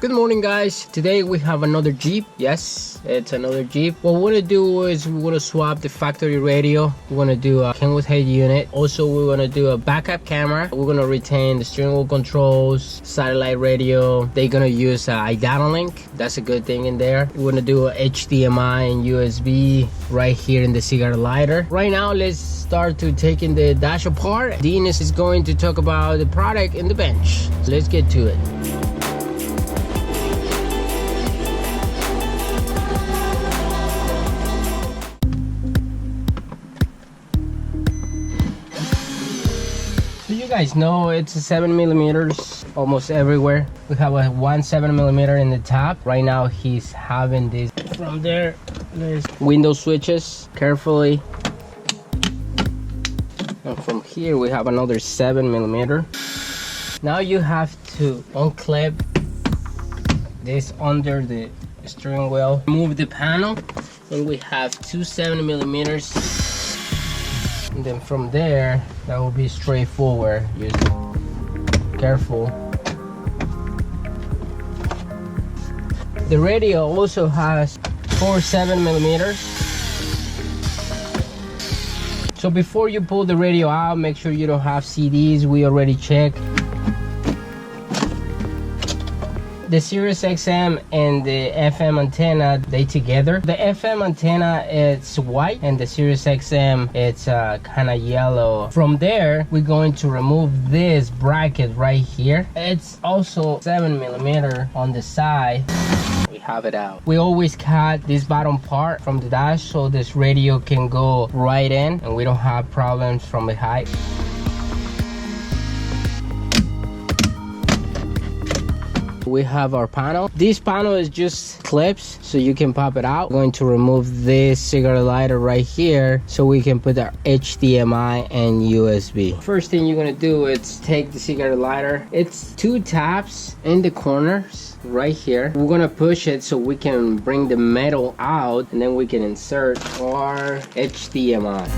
Good morning, guys. Today we have another Jeep. Yes, it's another Jeep. What we're gonna do is we're gonna swap the factory radio. We're gonna do a Kenwood head unit. Also, we're gonna do a backup camera. We're gonna retain the steering wheel controls, satellite radio. They're gonna use idatalink. That's a good thing in there. We're gonna do a HDMI and USB right here in the cigar lighter. Right now, let's start to taking the dash apart. Dean is going to talk about the product in the bench. So let's get to it. You guys know it's a 7mm almost everywhere. We have a 7mm in the top. Right now he's having this from there. There's window switches carefully. And from here we have another 7mm. Now you have to unclip this under the steering wheel. Move the panel and we have two 7mm. And then from there, that will be straightforward. Just careful. The radio also has 4 7mm. So before you pull the radio out, make sure you don't have CDs. We already checked. The Sirius XM and the FM antenna, they together. The FM antenna, it's white, and the Sirius XM, it's kind of yellow. From there, we're going to remove this bracket right here. It's also 7mm on the side. We have it out. We always cut this bottom part from the dash so this radio can go right in and we don't have problems from the height. We have our panel. This panel is just clips so you can pop it out. We're going to remove this cigar lighter right here so we can put our HDMI and USB. First thing you're gonna do is take the cigar lighter. It's 2 taps in the corners right here. We're gonna push it so we can bring the metal out and then we can insert our HDMI.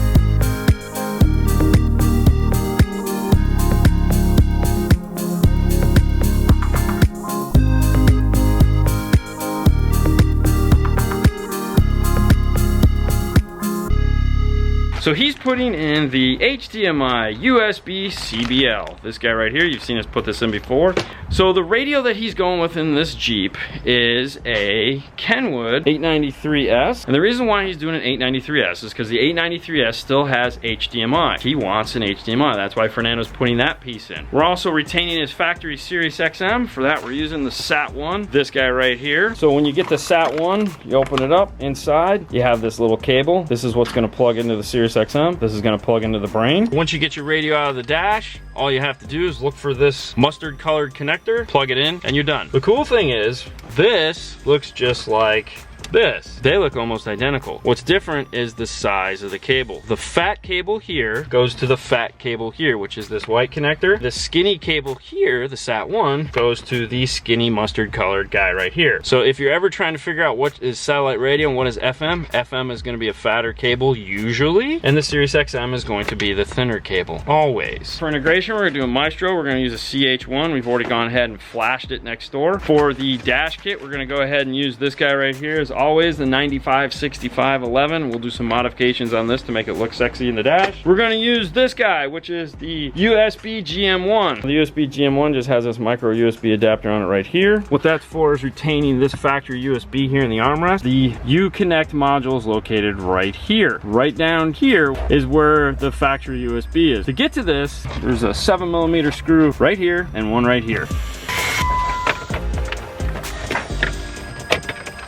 So he's putting in the HDMI USB CBL. This guy right here, you've seen us put this in before. So the radio that he's going with in this Jeep is a Kenwood 893S. And the reason why he's doing an 893S is because the 893S still has HDMI. He wants an HDMI. That's why Fernando's putting that piece in. We're also retaining his factory Sirius XM. For that, we're using the SAT1, this guy right here. So when you get the SAT1, you open it up. Inside, you have this little cable. This is what's gonna plug into the Sirius XM. This is going to plug into the brain. Once you get your radio out of the dash, all you have to do is look for this mustard colored connector, plug it in, and you're done. The cool thing is, this looks just like this. They look almost identical. What's different is the size of the cable. The fat cable here goes to the fat cable here, which is this white connector. The skinny cable here, the SAT1, goes to the skinny mustard colored guy right here. So if you're ever trying to figure out what is satellite radio and what is FM, FM is going to be a fatter cable usually, and the Sirius XM is going to be the thinner cable, always. For integration, we're going to do a Maestro. We're going to use a CH1. We've already gone ahead and flashed it next door. For the dash kit, we're going to go ahead and use this guy right here. As always, the 956511. We'll do some modifications on this to make it look sexy in the dash. We're going to use this guy, which is the USB GM1. The USB GM1 just has this micro USB adapter on it right here. What that's for is retaining this factory USB here in the armrest. The Uconnect module is located right here. Right down here is where the factory USB is. To get to this, there's a 7mm screw right here and one right here.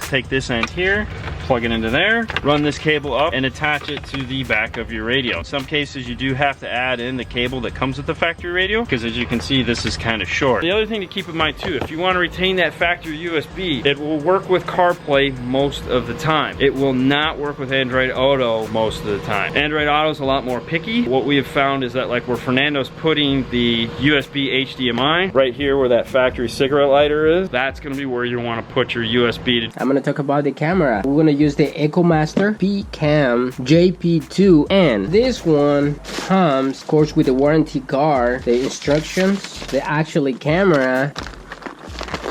Take this end here, plug it into there, run this cable up and attach it to the back of your radio. In some cases you do have to add in the cable that comes with the factory radio, because as you can see this is kind of short. The other thing to keep in mind too, if you want to retain that factory USB, it will work with CarPlay most of the time. It will not work with Android Auto most of the time. Android Auto is a lot more picky. What we have found is that like where Fernando's putting the USB HDMI, right here where that factory cigarette lighter is, that's going to be where you want to put your USB. I'm going to talk about the camera. We're going to use the EcoMaster P-Cam JP2, and this one comes of course with the warranty card, the instructions, the actual camera.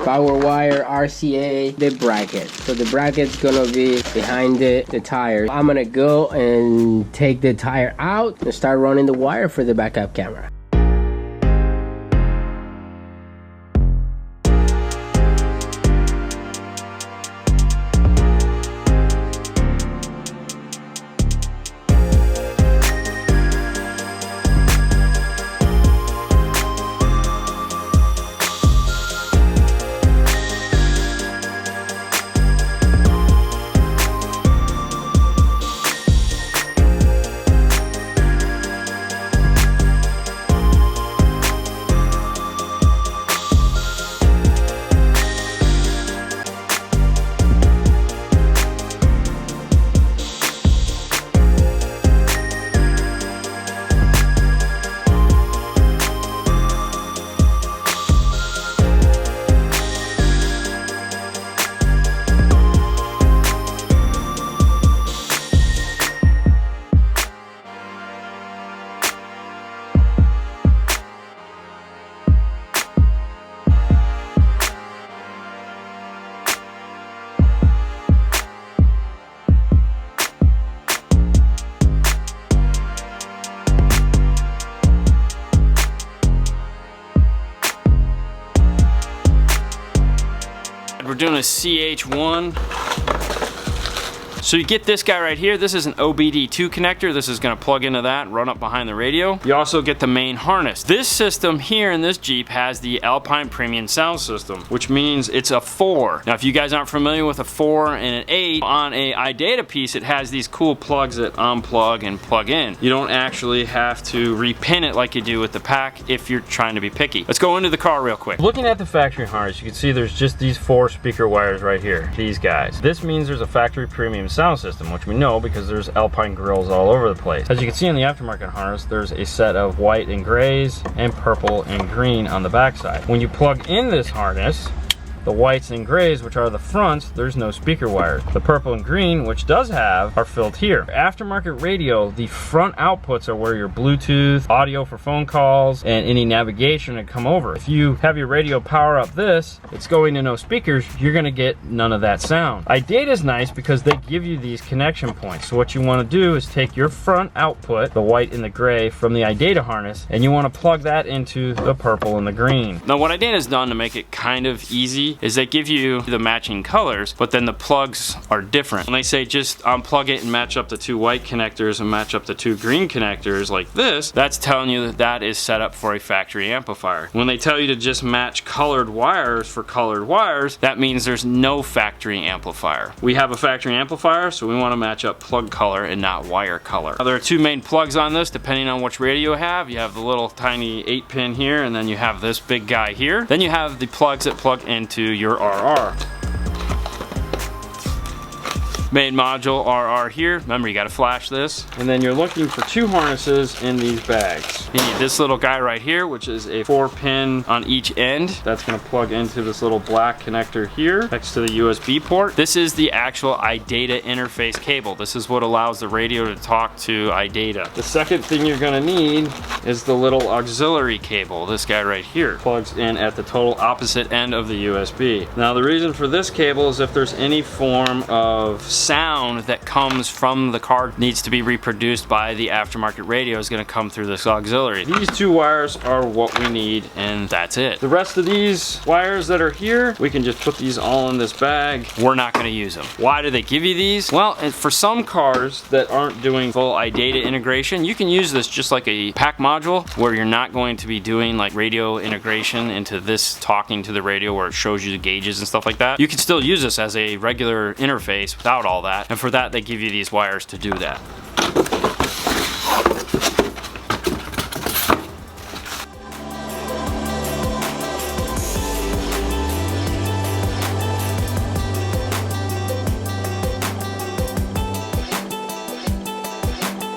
power wire, RCA, the bracket. So the bracket's gonna be behind the tire. I'm gonna go and take the tire out and start running the wire for the backup camera. We're doing a CH1. So you get this guy right here. This is an OBD2 connector. This is gonna plug into that and run up behind the radio. You also get the main harness. This system here in this Jeep has the Alpine Premium sound system, which means it's a 4. Now, if you guys aren't familiar with a 4 and an 8, on a iData piece, it has these cool plugs that unplug and plug in. You don't actually have to repin it like you do with the pack if you're trying to be picky. Let's go into the car real quick. Looking at the factory harness, you can see there's just these 4 speaker wires right here, these guys. This means there's a factory premium sound system, which we know because there's Alpine grills all over the place. As you can see in the aftermarket harness, there's a set of white and grays and purple and green on the backside. When you plug in this harness, the whites and grays, which are the fronts, there's no speaker wires. The purple and green, which does have, are filled here. Aftermarket radio, the front outputs are where your Bluetooth, audio for phone calls, and any navigation would come over. If you have your radio power up this, it's going to no speakers, you're gonna get none of that sound. iData is nice because they give you these connection points. So what you wanna do is take your front output, the white and the gray, from the iData harness, and you wanna plug that into the purple and the green. Now what iData has done to make it kind of easy is they give you the matching colors, but then the plugs are different. When they say just unplug it and match up the 2 white connectors and match up the 2 green connectors like this, that's telling you that that is set up for a factory amplifier. When they tell you to just match colored wires for colored wires, that means there's no factory amplifier. We have a factory amplifier, so we want to match up plug color and not wire color. Now, there are 2 main plugs on this, depending on which radio you have. You have the little tiny 8-pin here, and then you have this big guy here. Then you have the plugs that plug into your RR. Main module RR here. Remember, you got to flash this. And then you're looking for 2 harnesses in these bags. You need this little guy right here, which is a 4-pin on each end. That's going to plug into this little black connector here next to the USB port. This is the actual iData interface cable. This is what allows the radio to talk to iData. The second thing you're going to need is the little auxiliary cable. This guy right here plugs in at the total opposite end of the USB. Now, the reason for this cable is if there's any form of sound that comes from the car needs to be reproduced by the aftermarket radio is going to come through this auxiliary. These 2 wires are what we need, and that's it. The rest of these wires that are here, we can just put these all in this bag. We're not going to use them. Why do they give you these? Well, for some cars that aren't doing full iData integration, you can use this just like a pack module where you're not going to be doing like radio integration into this talking to the radio where it shows you the gauges and stuff like that. You can still use this as a regular interface without all that, and for that they give you these wires to do that.